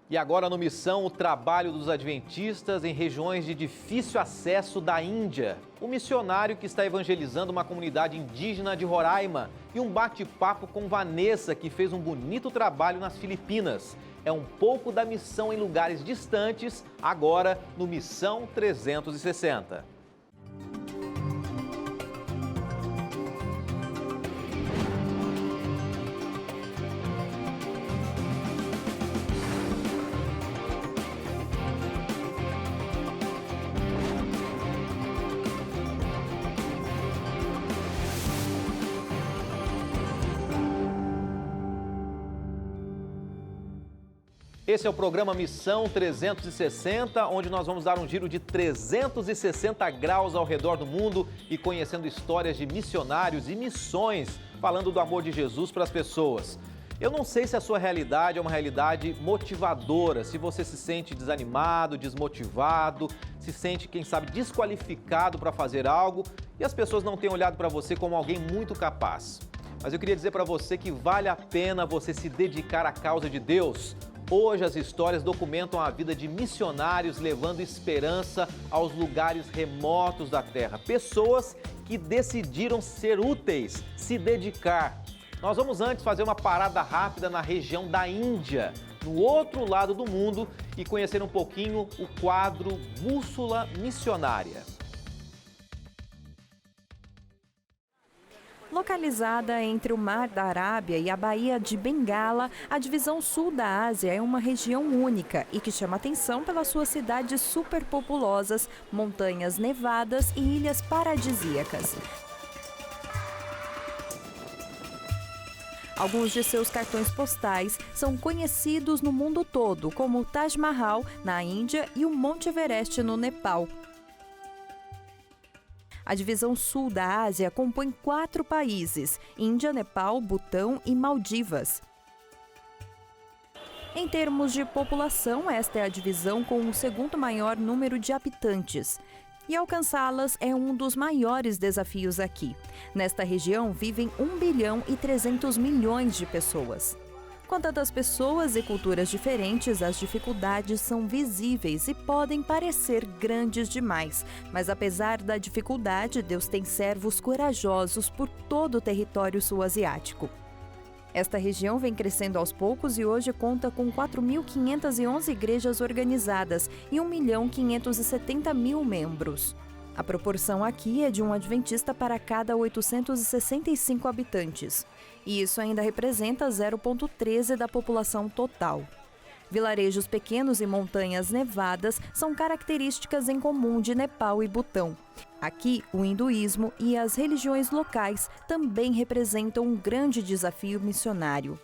E agora no Missão, o trabalho dos adventistas em regiões de difícil acesso da Índia. O missionário que está evangelizando uma comunidade indígena de Roraima. E um bate-papo com Vanessa, que fez um bonito trabalho nas Filipinas. É um pouco da missão em lugares distantes, agora no Missão 360. Esse é o programa Missão 360, onde nós vamos dar um giro de 360 graus ao redor do mundo e conhecendo histórias de missionários e missões, falando do amor de Jesus para as pessoas. Eu não sei se a sua realidade é uma realidade motivadora, se você se sente desanimado, desmotivado, se sente, quem sabe, desqualificado para fazer algo e as pessoas não têm olhado para você como alguém muito capaz. Mas eu queria dizer para você que vale a pena você se dedicar à causa de Deus. Hoje as histórias documentam a vida de missionários levando esperança aos lugares remotos da terra. Pessoas que decidiram ser úteis, se dedicar. Nós vamos antes fazer uma parada rápida na região da Índia, no outro lado do mundo, e conhecer um pouquinho o quadro Bússola Missionária. Localizada entre o Mar da Arábia e a Baía de Bengala, a divisão sul da Ásia é uma região única e que chama atenção pelas suas cidades superpopulosas, montanhas nevadas e ilhas paradisíacas. Alguns de seus cartões postais são conhecidos no mundo todo, como o Taj Mahal, na Índia, e o Monte Everest, no Nepal. A divisão sul da Ásia compõe 4 países: Índia, Nepal, Butão e Maldivas. Em termos de população, esta é a divisão com o segundo maior número de habitantes. E alcançá-las é um dos maiores desafios aqui. Nesta região vivem 1 bilhão e 300 milhões de pessoas. Com tantas pessoas e culturas diferentes, as dificuldades são visíveis e podem parecer grandes demais. Mas apesar da dificuldade, Deus tem servos corajosos por todo o território sul-asiático. Esta região vem crescendo aos poucos e hoje conta com 4.511 igrejas organizadas e 1.570.000 membros. A proporção aqui é de um adventista para cada 865 habitantes. E isso ainda representa 0,13% da população total. Vilarejos pequenos e montanhas nevadas são características em comum de Nepal e Butão. Aqui, o hinduísmo e as religiões locais também representam um grande desafio missionário.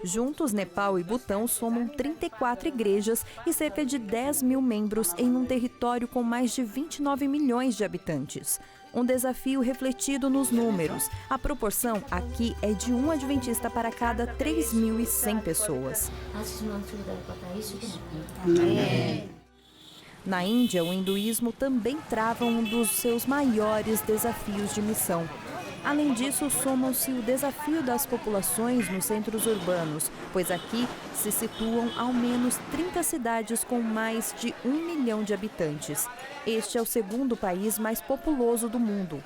Juntos, Nepal e Butão somam 34 igrejas e cerca de 10 mil membros em um território com mais de 29 milhões de habitantes. Um desafio refletido nos números. A proporção aqui é de um adventista para cada 3.100 pessoas. Na Índia, o hinduísmo também trava um dos seus maiores desafios de missão. Além disso, somam-se o desafio das populações nos centros urbanos, pois aqui se situam ao menos 30 cidades com mais de 1 milhão de habitantes. Este é o segundo país mais populoso do mundo.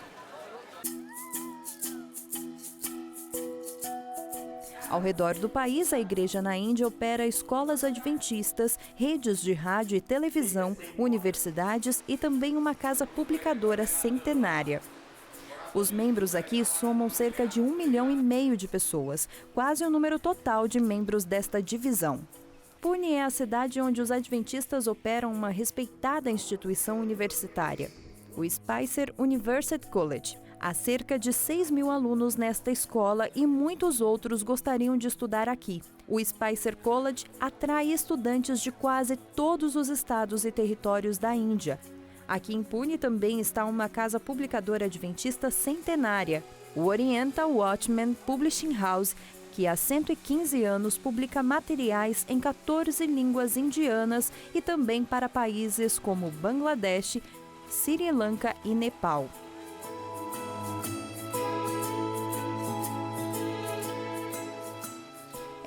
Ao redor do país, a igreja na Índia opera escolas adventistas, redes de rádio e televisão, universidades e também uma casa publicadora centenária. Os membros aqui somam cerca de 1,5 milhão de pessoas, quase o número total de membros desta divisão. Pune é a cidade onde os adventistas operam uma respeitada instituição universitária, o Spicer University College. Há cerca de 6 mil alunos nesta escola e muitos outros gostariam de estudar aqui. O Spicer College atrai estudantes de quase todos os estados e territórios da Índia. Aqui em Pune também está uma casa publicadora adventista centenária, o Oriental Watchman Publishing House, que há 115 anos publica materiais em 14 línguas indianas e também para países como Bangladesh, Sri Lanka e Nepal.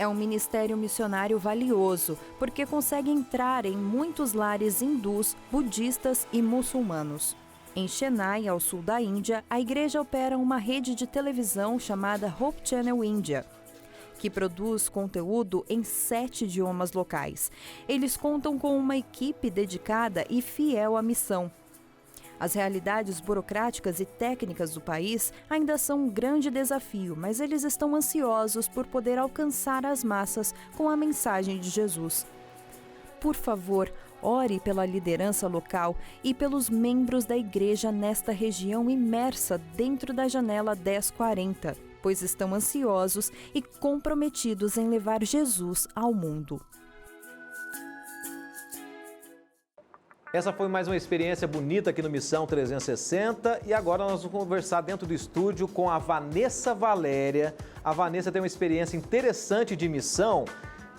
É um ministério missionário valioso, porque consegue entrar em muitos lares hindus, budistas e muçulmanos. Em Chennai, ao sul da Índia, a igreja opera uma rede de televisão chamada Hope Channel India, que produz conteúdo em 7 idiomas locais. Eles contam com uma equipe dedicada e fiel à missão. As realidades burocráticas e técnicas do país ainda são um grande desafio, mas eles estão ansiosos por poder alcançar as massas com a mensagem de Jesus. Por favor, ore pela liderança local e pelos membros da igreja nesta região imersa dentro da janela 1040, pois estão ansiosos e comprometidos em levar Jesus ao mundo. Essa foi mais uma experiência bonita aqui no Missão 360 e agora nós vamos conversar dentro do estúdio com a Vanessa Valéria. A Vanessa tem uma experiência interessante de missão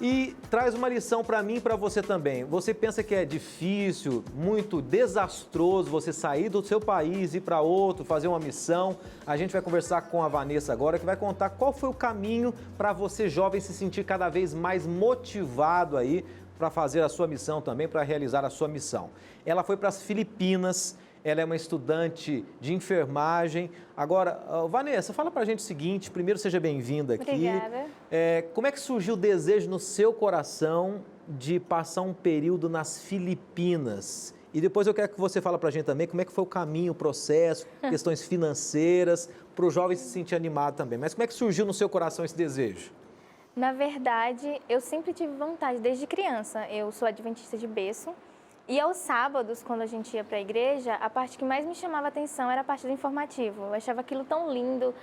e traz uma lição para mim e para você também. Você pensa que é difícil, muito desastroso você sair do seu país, ir para outro, fazer uma missão? A gente vai conversar com a Vanessa agora, que vai contar qual foi o caminho para você, jovem, se sentir cada vez mais motivado aí para fazer a sua missão também, para realizar a sua missão. Ela foi para as Filipinas, ela é uma estudante de enfermagem. Agora, Vanessa, fala para a gente o seguinte, primeiro seja bem-vinda aqui. Obrigada. Como é que surgiu o desejo no seu coração de passar um período nas Filipinas? E depois eu quero que você fale para a gente também como é que foi o caminho, o processo, questões financeiras, para o jovem se sentir animado também. Mas como é que surgiu no seu coração esse desejo? Na verdade, eu sempre tive vontade, desde criança. Eu sou adventista de berço. E aos sábados, quando a gente ia para a igreja, a parte que mais me chamava a atenção era a parte do informativo. Eu achava aquilo tão lindo,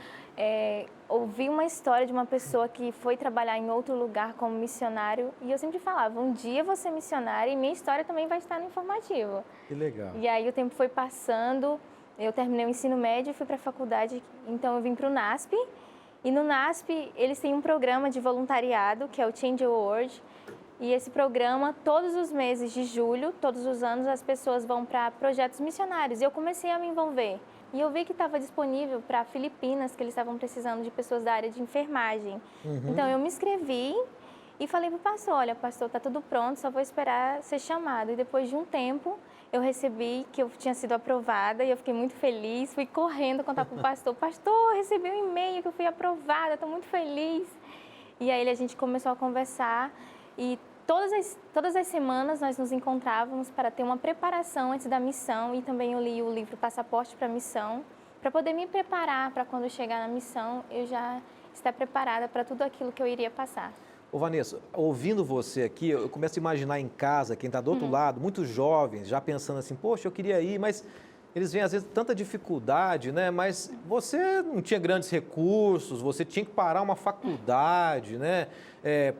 ouvir uma história de uma pessoa que foi trabalhar em outro lugar como missionário. E eu sempre falava, um dia eu vou ser missionária e minha história também vai estar no informativo. Que legal. E aí o tempo foi passando, eu terminei o ensino médio e fui para a faculdade, então eu vim para o NASP. E no NASP, eles têm um programa de voluntariado, que é o Change Your World. E esse programa, todos os meses de julho, todos os anos, as pessoas vão para projetos missionários. E eu comecei a me envolver. E eu vi que estava disponível para Filipinas, que eles estavam precisando de pessoas da área de enfermagem. Então, eu me inscrevi e falei para o pastor, olha, pastor, está tudo pronto, só vou esperar ser chamado. E depois de um tempo, eu recebi que eu tinha sido aprovada e eu fiquei muito feliz. Fui correndo contar para o pastor, pastor, recebi um e-mail que eu fui aprovada, estou muito feliz. E aí a gente começou a conversar e todas as semanas nós nos encontrávamos para ter uma preparação antes da missão e também eu li o livro Passaporte para a Missão, para poder me preparar para quando eu chegar na missão eu já estar preparada para tudo aquilo que eu iria passar. Ô Vanessa, ouvindo você aqui, eu começo a imaginar em casa, quem está do outro lado, muitos jovens já pensando assim, poxa, eu queria ir, mas eles veem às vezes tanta dificuldade, né? Mas você não tinha grandes recursos, você tinha que parar uma faculdade, né?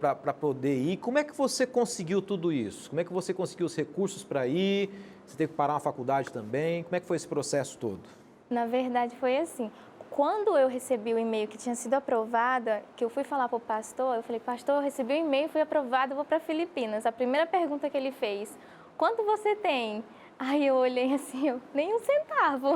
Para poder ir. Como é que você conseguiu tudo isso? Como é que você conseguiu os recursos para ir? Você teve que parar uma faculdade também? Como é que foi esse processo todo? Na verdade, foi assim. Quando eu recebi o e-mail que tinha sido aprovada, que eu fui falar para o pastor, eu falei, pastor, eu recebi o e-mail, fui aprovada, vou para Filipinas. A primeira pergunta que ele fez, quanto você tem? Aí eu olhei assim, nem um centavo.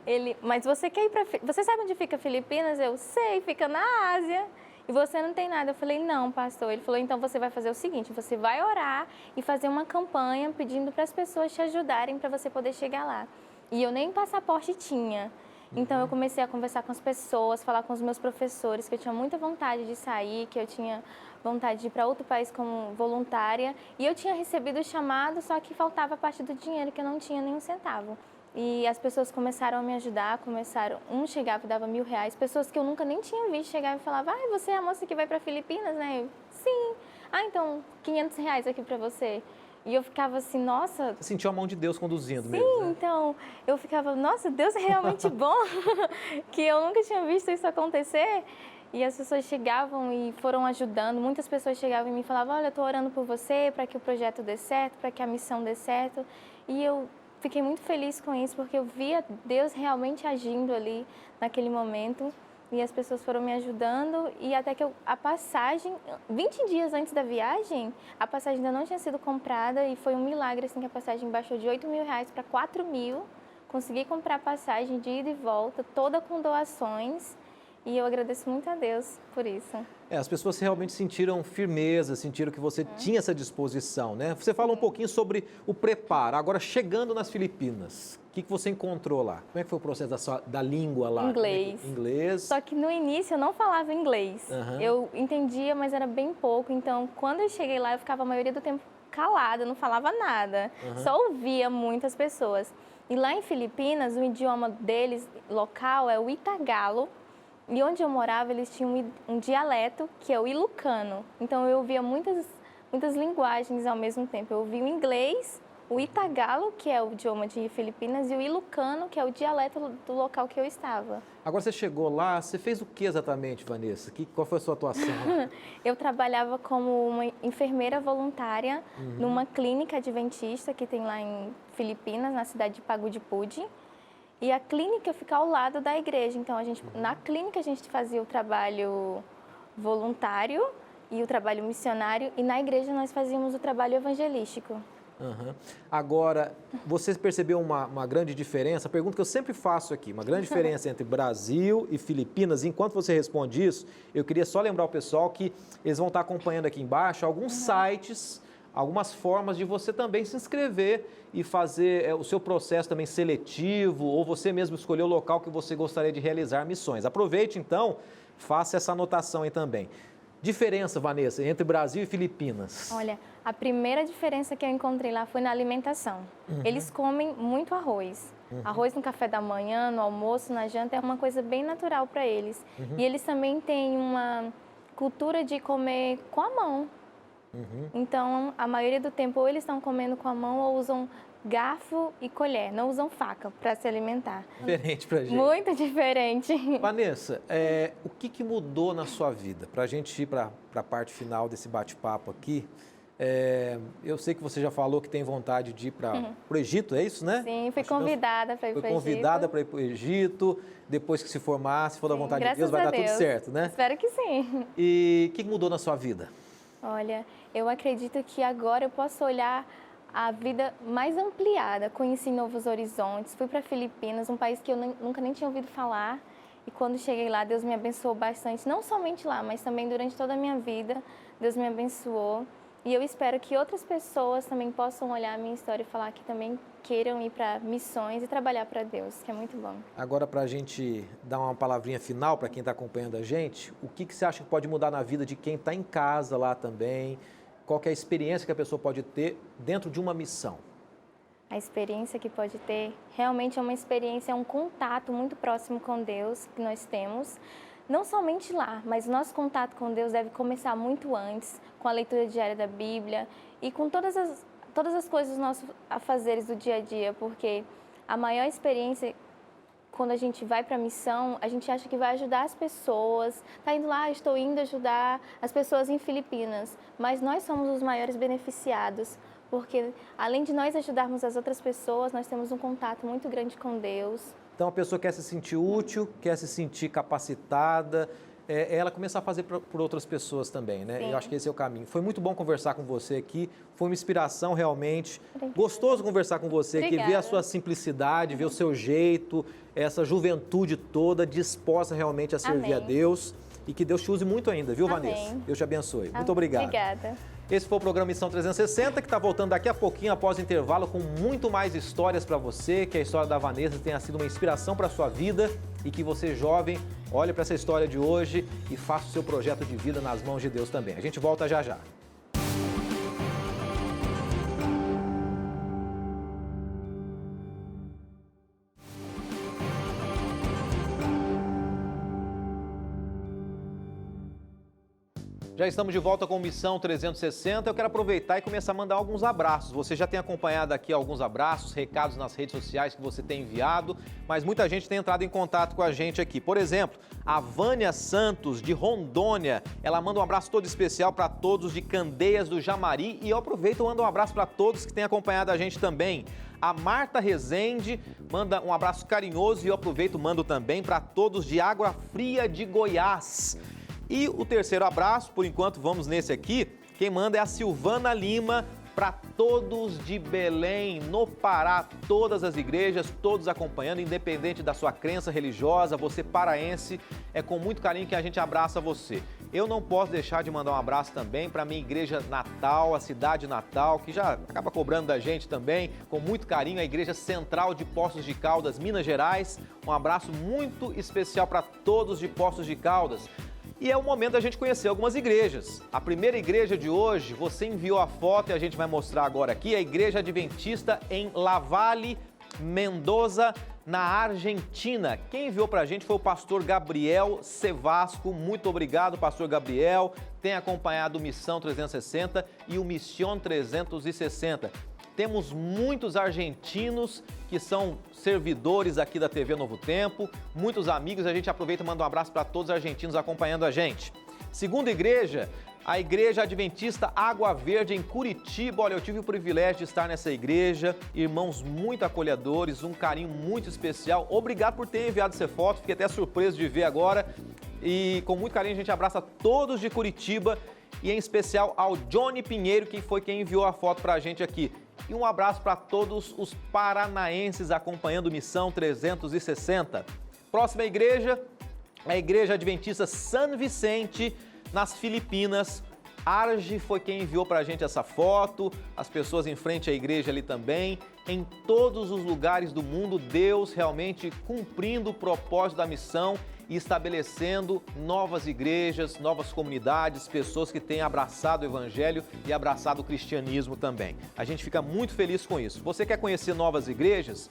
Ele, mas você quer ir para... Você sabe onde fica Filipinas? Eu sei, fica na Ásia. E você não tem nada? Eu falei, não, pastor. Ele falou, então você vai fazer o seguinte, você vai orar e fazer uma campanha pedindo para as pessoas te ajudarem para você poder chegar lá. E eu nem passaporte tinha. Então eu comecei a conversar com as pessoas, falar com os meus professores, que eu tinha muita vontade de sair, que eu tinha vontade de ir para outro país como voluntária. E eu tinha recebido o chamado, só que faltava a parte do dinheiro, que eu não tinha nenhum centavo. E as pessoas começaram a me ajudar, um chegava e dava R$1.000, pessoas que eu nunca nem tinha visto chegavam e falavam, você é a moça que vai para Filipinas, né? Eu, sim. Então, R$500 aqui para você. E eu ficava assim, nossa... Você sentiu a mão de Deus conduzindo sim, mesmo, né? Então, eu ficava, nossa, Deus é realmente bom, que eu nunca tinha visto isso acontecer. E as pessoas chegavam e foram ajudando, muitas pessoas chegavam e me falavam, olha, eu estou orando por você, para que o projeto dê certo, para que a missão dê certo. E eu fiquei muito feliz com isso, porque eu via Deus realmente agindo ali naquele momento. E as pessoas foram me ajudando e até que a passagem, 20 dias antes da viagem, a passagem ainda não tinha sido comprada e foi um milagre assim que a passagem baixou de R$8.000 para R$4.000. Consegui comprar a passagem de ida e volta, toda com doações E eu agradeço muito a Deus por isso. As pessoas realmente sentiram firmeza, sentiram que você tinha essa disposição, né? Você fala um pouquinho sobre o preparo. Agora, chegando nas Filipinas, o que você encontrou lá? Como é que foi o processo da língua lá? Inglês. Inglês. Só que no início eu não falava inglês. Eu entendia, mas era bem pouco. Então, quando eu cheguei lá, eu ficava a maioria do tempo calada, não falava nada. Só ouvia muitas pessoas. E lá em Filipinas, o idioma deles, local, é o Itagalo. E onde eu morava, eles tinham um dialeto, que é o Ilucano. Então, eu ouvia muitas linguagens ao mesmo tempo. Eu ouvia o inglês, o Itagalo, que é o idioma de Filipinas, e o Ilucano, que é o dialeto do local que eu estava. Agora, você chegou lá, você fez o que exatamente, Vanessa? Qual foi a sua atuação? Eu trabalhava como uma enfermeira voluntária numa clínica adventista que tem lá em Filipinas, na cidade de Pagudipudi. E a clínica fica ao lado da igreja. Então, na clínica a gente fazia o trabalho voluntário e o trabalho missionário. E na igreja nós fazíamos o trabalho evangelístico. Agora, você percebeu uma grande diferença? A pergunta que eu sempre faço aqui, uma grande diferença entre Brasil e Filipinas. Enquanto você responde isso, eu queria só lembrar o pessoal que eles vão estar acompanhando aqui embaixo alguns sites, algumas formas de você também se inscrever e fazer o seu processo também seletivo, ou você mesmo escolher o local que você gostaria de realizar missões. Aproveite, então, faça essa anotação aí também. Diferença, Vanessa, entre Brasil e Filipinas? Olha, a primeira diferença que eu encontrei lá foi na alimentação. Eles comem muito arroz. Arroz no café da manhã, no almoço, na janta, é uma coisa bem natural para eles. E eles também têm uma cultura de comer com a mão. Então, a maioria do tempo, ou eles estão comendo com a mão ou usam garfo e colher, não usam faca para se alimentar. Diferente pra gente. Muito diferente. Vanessa, o que mudou na sua vida? Para a gente ir para a parte final desse bate-papo aqui, eu sei que você já falou que tem vontade de ir para o Egito, é isso, né? Sim, fui convidada para ir para o Egito. Foi convidada para ir para o Egito, depois que se formar, se for da vontade de Deus, vai dar tudo certo, né? Espero que sim. E o que mudou na sua vida? Olha, eu acredito que agora eu posso olhar a vida mais ampliada, conheci novos horizontes, fui para Filipinas, um país que eu nunca nem tinha ouvido falar, e quando cheguei lá, Deus me abençoou bastante, não somente lá, mas também durante toda a minha vida, Deus me abençoou, e eu espero que outras pessoas também possam olhar a minha história e falar que também queiram ir para missões e trabalhar para Deus, que é muito bom. Agora, para a gente dar uma palavrinha final para quem está acompanhando a gente, o que você acha que pode mudar na vida de quem está em casa lá também? Qual que é a experiência que a pessoa pode ter dentro de uma missão? A experiência que pode ter realmente é uma experiência, é um contato muito próximo com Deus que nós temos. Não somente lá, mas o nosso contato com Deus deve começar muito antes, com a leitura diária da Bíblia e com todas as coisas, nossos afazeres do dia a dia, porque a maior experiência, quando a gente vai para a missão, a gente acha que vai ajudar as pessoas. Está indo lá, estou indo ajudar as pessoas em Filipinas, mas nós somos os maiores beneficiados, porque além de nós ajudarmos as outras pessoas, nós temos um contato muito grande com Deus. Então a pessoa quer se sentir útil, quer se sentir capacitada, ela começar a fazer por outras pessoas também, né? Sim. Eu acho que esse é o caminho. Foi muito bom conversar com você aqui, foi uma inspiração realmente. Obrigada. Gostoso conversar com você aqui, ver a sua simplicidade, ver o seu jeito, essa juventude toda disposta realmente a servir a Deus. E que Deus te use muito ainda, viu, Vanessa? Deus te abençoe. Muito obrigado. Obrigada. Esse foi o programa Missão 360, que está voltando daqui a pouquinho, após o intervalo, com muito mais histórias para você, que a história da Vanessa tenha sido uma inspiração para a sua vida e que você, jovem, olhe para essa história de hoje e faça o seu projeto de vida nas mãos de Deus também. A gente volta já já. Já estamos de volta com Missão 360. Eu quero aproveitar e começar a mandar alguns abraços. Você já tem acompanhado aqui alguns abraços, recados nas redes sociais que você tem enviado, mas muita gente tem entrado em contato com a gente aqui. Por exemplo, a Vânia Santos, de Rondônia, ela manda um abraço todo especial para todos de Candeias do Jamari e eu aproveito e mando um abraço para todos que têm acompanhado a gente também. A Marta Rezende manda um abraço carinhoso e eu aproveito e mando também para todos de Água Fria de Goiás. E o terceiro abraço, por enquanto vamos nesse aqui, quem manda é a Silvana Lima, para todos de Belém, no Pará, todas as igrejas, todos acompanhando, independente da sua crença religiosa, você paraense, é com muito carinho que a gente abraça você. Eu não posso deixar de mandar um abraço também para a minha igreja natal, a cidade natal, que já acaba cobrando da gente também, com muito carinho, a Igreja Central de Poços de Caldas, Minas Gerais. Um abraço muito especial para todos de Poços de Caldas. E é o momento da gente conhecer algumas igrejas. A primeira igreja de hoje, você enviou a foto e a gente vai mostrar agora aqui, a Igreja Adventista em Lavalle, Mendoza, na Argentina. Quem enviou para a gente foi o pastor Gabriel Sevasco. Muito obrigado, pastor Gabriel. Tem acompanhado o Missão 360 e o Mission 360. Temos muitos argentinos que são servidores aqui da TV Novo Tempo, muitos amigos. A gente aproveita e manda um abraço para todos os argentinos acompanhando a gente. Segunda igreja, a Igreja Adventista Água Verde, em Curitiba. Olha, eu tive o privilégio de estar nessa igreja, irmãos muito acolhedores, um carinho muito especial. Obrigado por ter enviado essa foto, fiquei até surpreso de ver agora. E com muito carinho a gente abraça todos de Curitiba e em especial ao Johnny Pinheiro, que foi quem enviou a foto para a gente aqui. E um abraço para todos os paranaenses acompanhando Missão 360. Próxima igreja, a Igreja Adventista San Vicente, nas Filipinas. Arge foi quem enviou para a gente essa foto, as pessoas em frente à igreja ali também. Em todos os lugares do mundo, Deus realmente cumprindo o propósito da missão e estabelecendo novas igrejas, novas comunidades, pessoas que têm abraçado o Evangelho e abraçado o cristianismo também. A gente fica muito feliz com isso. Você quer conhecer novas igrejas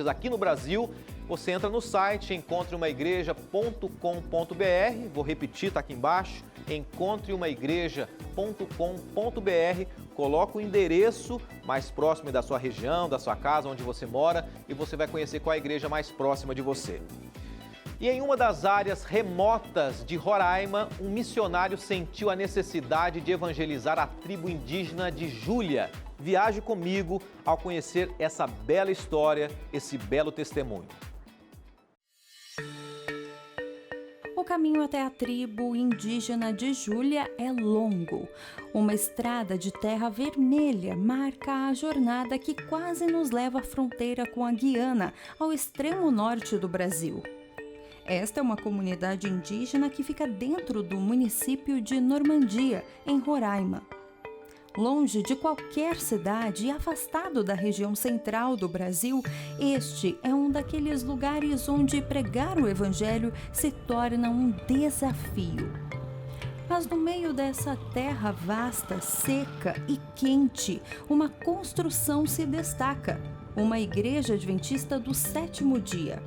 aqui no Brasil? Você entra no site encontreumaigreja.com.br, vou repetir, está aqui embaixo, encontreumaigreja.com.br, coloca o endereço mais próximo da sua região, da sua casa, onde você mora, e você vai conhecer qual é a igreja mais próxima de você. E em uma das áreas remotas de Roraima, um missionário sentiu a necessidade de evangelizar a tribo indígena de Júlia. Viaje comigo ao conhecer essa bela história, esse belo testemunho. O caminho até a tribo indígena de Júlia é longo. Uma estrada de terra vermelha marca a jornada que quase nos leva à fronteira com a Guiana, ao extremo norte do Brasil. Esta é uma comunidade indígena que fica dentro do município de Normandia, em Roraima. Longe de qualquer cidade e afastado da região central do Brasil, este é um daqueles lugares onde pregar o Evangelho se torna um desafio. Mas no meio dessa terra vasta, seca e quente, uma construção se destaca: uma igreja adventista do sétimo dia.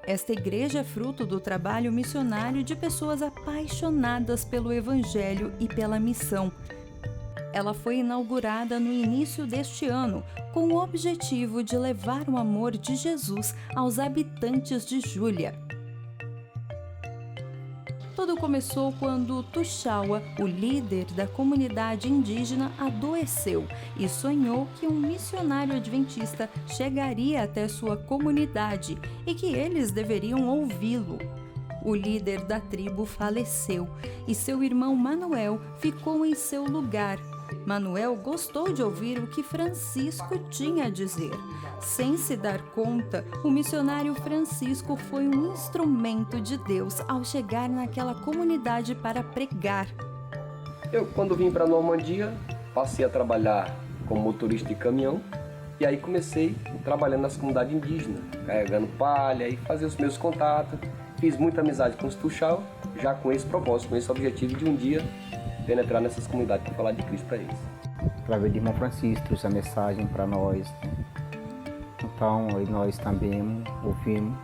Esta igreja é fruto do trabalho missionário de pessoas apaixonadas pelo Evangelho e pela missão. Ela foi inaugurada no início deste ano, com o objetivo de levar o amor de Jesus aos habitantes de Júlia. Tudo começou quando Tuxaua, o líder da comunidade indígena, adoeceu e sonhou que um missionário adventista chegaria até sua comunidade e que eles deveriam ouvi-lo. O líder da tribo faleceu e seu irmão Manuel ficou em seu lugar. Manuel gostou de ouvir o que Francisco tinha a dizer. Sem se dar conta, o missionário Francisco foi um instrumento de Deus ao chegar naquela comunidade para pregar. Eu, quando vim para Normandia, passei a trabalhar como motorista de caminhão e aí comecei trabalhando nas comunidades indígenas, carregando palha e fazer os meus contatos. Fiz muita amizade com os Tuxaua, já com esse propósito, com esse objetivo de um dia penetrar nessas comunidades para falar de Cristo para eles. Através do irmão Francisco, trouxe a mensagem para nós. Então, nós também ouvimos,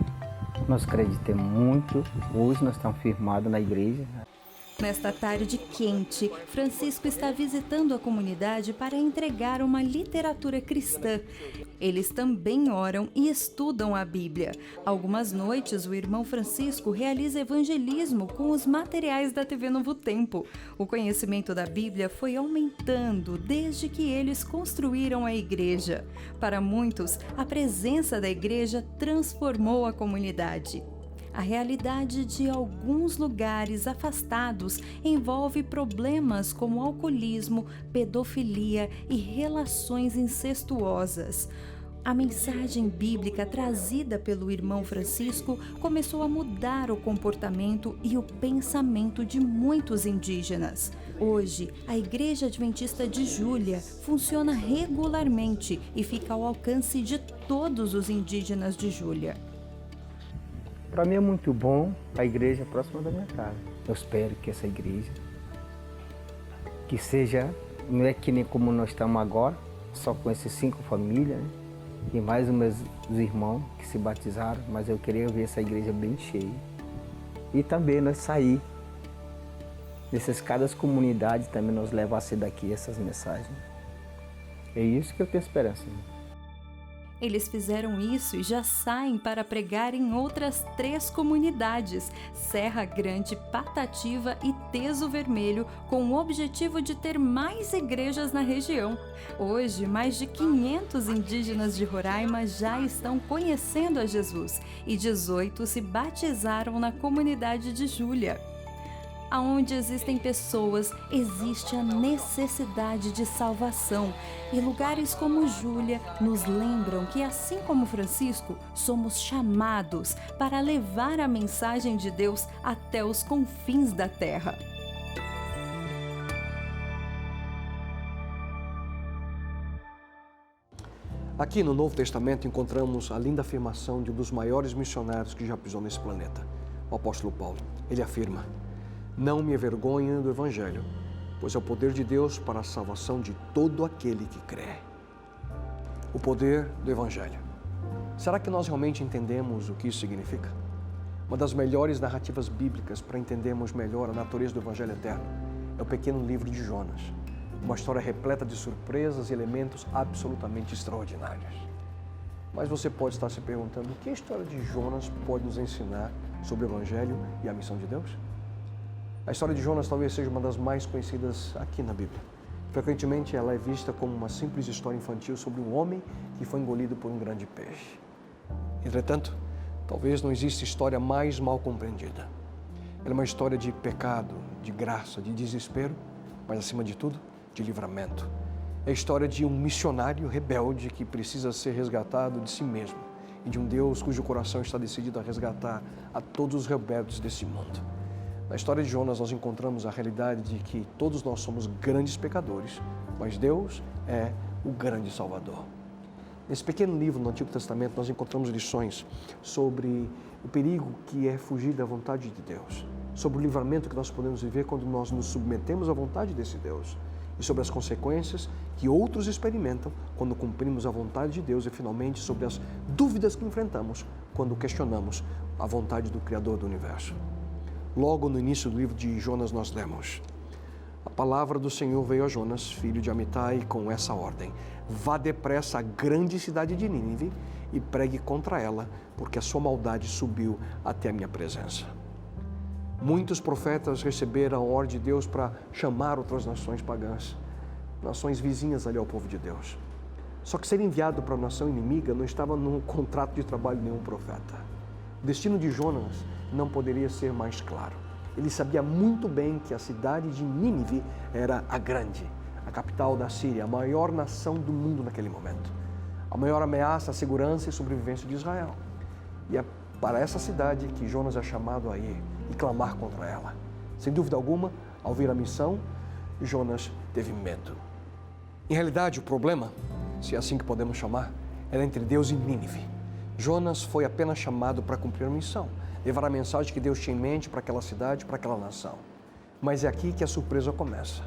nós acreditamos muito. Hoje nós estamos firmados na igreja. Nesta tarde quente, Francisco está visitando a comunidade para entregar uma literatura cristã. Eles também oram e estudam a Bíblia. Algumas noites, o irmão Francisco realiza evangelismo com os materiais da TV Novo Tempo. O conhecimento da Bíblia foi aumentando desde que eles construíram a igreja. Para muitos, a presença da igreja transformou a comunidade. A realidade de alguns lugares afastados envolve problemas como alcoolismo, pedofilia e relações incestuosas. A mensagem bíblica trazida pelo irmão Francisco começou a mudar o comportamento e o pensamento de muitos indígenas. Hoje, a Igreja Adventista de Júlia funciona regularmente e fica ao alcance de todos os indígenas de Júlia. Para mim é muito bom a igreja próxima da minha casa. Eu espero que essa igreja, que seja, não é que nem como nós estamos agora, só com essas 5 famílias, né? E mais os meus irmãos que se batizaram, mas eu queria ver essa igreja bem cheia. E também nós sair nessas cada comunidades, também nós levasse daqui essas mensagens. É isso que eu tenho esperança. Eles fizeram isso e já saem para pregar em outras 3 comunidades, Serra Grande, Patativa e Teso Vermelho, com o objetivo de ter mais igrejas na região. Hoje, mais de 500 indígenas de Roraima já estão conhecendo a Jesus e 18 se batizaram na comunidade de Júlia. Aonde existem pessoas, existe a necessidade de salvação. E lugares como Júlia nos lembram que, assim como Francisco, somos chamados para levar a mensagem de Deus até os confins da terra. Aqui no Novo Testamento encontramos a linda afirmação de um dos maiores missionários que já pisou nesse planeta, o apóstolo Paulo. Ele afirma: "Não me envergonho do Evangelho, pois é o poder de Deus para a salvação de todo aquele que crê." O poder do Evangelho. Será que nós realmente entendemos o que isso significa? Uma das melhores narrativas bíblicas para entendermos melhor a natureza do Evangelho eterno é o pequeno livro de Jonas. Uma história repleta de surpresas e elementos absolutamente extraordinários. Mas você pode estar se perguntando o que a história de Jonas pode nos ensinar sobre o Evangelho e a missão de Deus? A história de Jonas talvez seja uma das mais conhecidas aqui na Bíblia. Frequentemente ela é vista como uma simples história infantil sobre um homem que foi engolido por um grande peixe. Entretanto, talvez não exista história mais mal compreendida. Ela é uma história de pecado, de graça, de desespero, mas acima de tudo, de livramento. É a história de um missionário rebelde que precisa ser resgatado de si mesmo e de um Deus cujo coração está decidido a resgatar a todos os rebeldes desse mundo. Na história de Jonas, nós encontramos a realidade de que todos nós somos grandes pecadores, mas Deus é o grande Salvador. Nesse pequeno livro no Antigo Testamento, nós encontramos lições sobre o perigo que é fugir da vontade de Deus, sobre o livramento que nós podemos viver quando nós nos submetemos à vontade desse Deus e sobre as consequências que outros experimentam quando cumprimos a vontade de Deus e, finalmente, sobre as dúvidas que enfrentamos quando questionamos a vontade do Criador do Universo. Logo no início do livro de Jonas nós lemos: "A palavra do Senhor veio a Jonas, filho de Amitai, com essa ordem: vá depressa à grande cidade de Nínive e pregue contra ela, porque a sua maldade subiu até a minha presença." Muitos profetas receberam a ordem de Deus para chamar outras nações pagãs, nações vizinhas ali ao povo de Deus. Só que ser enviado para a nação inimiga não estava no contrato de trabalho de nenhum profeta. O destino de Jonas não poderia ser mais claro. Ele sabia muito bem que a cidade de Nínive era a grande, a capital da Síria, a maior nação do mundo naquele momento. A maior ameaça à segurança e sobrevivência de Israel. E é para essa cidade que Jonas é chamado a ir e clamar contra ela. Sem dúvida alguma, ao ouvir a missão, Jonas teve medo. Em realidade, o problema, se é assim que podemos chamar, era entre Deus e Nínive. Jonas foi apenas chamado para cumprir a missão, levar a mensagem que Deus tinha em mente para aquela cidade, para aquela nação. Mas é aqui que a surpresa começa.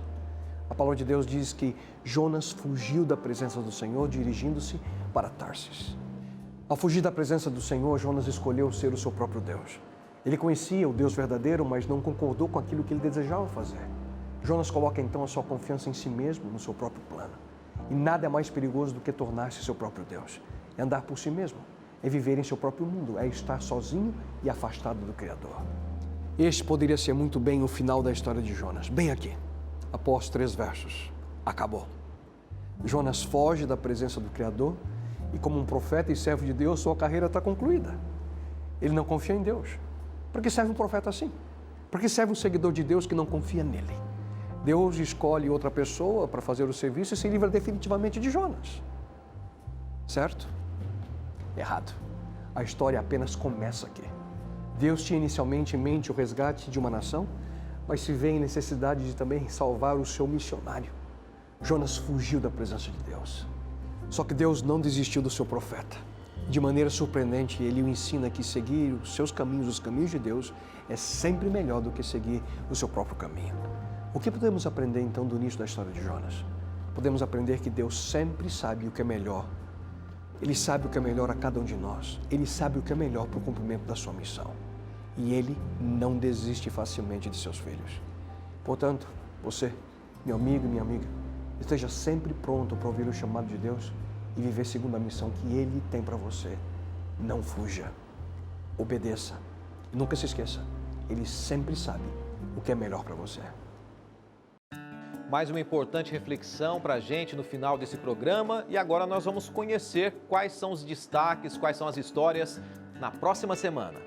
A palavra de Deus diz que Jonas fugiu da presença do Senhor, dirigindo-se para Tarsis. Ao fugir da presença do Senhor, Jonas escolheu ser o seu próprio Deus. Ele conhecia o Deus verdadeiro, mas não concordou com aquilo que ele desejava fazer. Jonas coloca então a sua confiança em si mesmo, no seu próprio plano. E nada é mais perigoso do que tornar-se seu próprio Deus. É andar por si mesmo, é viver em seu próprio mundo, é estar sozinho e afastado do Criador. Este poderia ser muito bem o final da história de Jonas, bem aqui. Após 3 versos, acabou. Jonas foge da presença do Criador e, como um profeta e servo de Deus, sua carreira está concluída. Ele não confia em Deus. Porque serve um profeta assim. Porque serve um seguidor de Deus que não confia nele. Deus escolhe outra pessoa para fazer o serviço e se livra definitivamente de Jonas. Certo? Errado. A história apenas começa aqui. Deus tinha inicialmente em mente o resgate de uma nação, mas se vê em necessidade de também salvar o seu missionário. Jonas fugiu da presença de Deus. Só que Deus não desistiu do seu profeta. De maneira surpreendente, ele o ensina que seguir os seus caminhos, os caminhos de Deus, é sempre melhor do que seguir o seu próprio caminho. O que podemos aprender então do início da história de Jonas? Podemos aprender que Deus sempre sabe o que é melhor. Ele sabe o que é melhor a cada um de nós. Ele sabe o que é melhor para o cumprimento da sua missão. E Ele não desiste facilmente de seus filhos. Portanto, você, meu amigo e minha amiga, esteja sempre pronto para ouvir o chamado de Deus e viver segundo a missão que Ele tem para você. Não fuja. Obedeça. E nunca se esqueça, Ele sempre sabe o que é melhor para você. Mais uma importante reflexão para a gente no final desse programa e agora nós vamos conhecer quais são os destaques, quais são as histórias na próxima semana.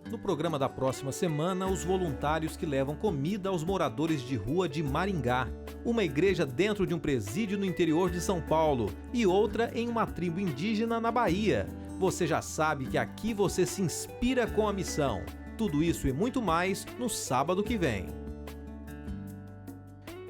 No programa da próxima semana, os voluntários que levam comida aos moradores de rua de Maringá, uma igreja dentro de um presídio no interior de São Paulo e outra em uma tribo indígena na Bahia. Você já sabe que aqui você se inspira com a missão. Tudo isso e muito mais no sábado que vem.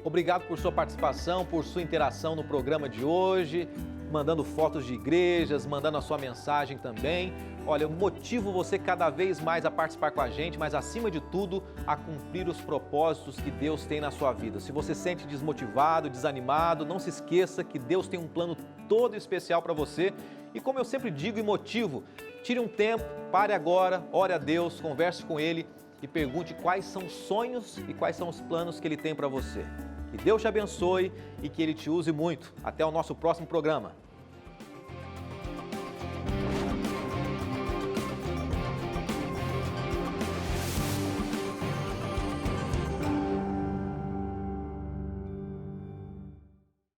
Obrigado por sua participação, por sua interação no programa de hoje, mandando fotos de igrejas, mandando a sua mensagem também. Olha, eu motivo você cada vez mais a participar com a gente, mas acima de tudo, a cumprir os propósitos que Deus tem na sua vida. Se você se sente desmotivado, desanimado, não se esqueça que Deus tem um plano todo especial para você. E como eu sempre digo e motivo, tire um tempo, pare agora, ore a Deus, converse com Ele e pergunte quais são os sonhos e quais são os planos que Ele tem para você. Que Deus te abençoe e que Ele te use muito. Até o nosso próximo programa.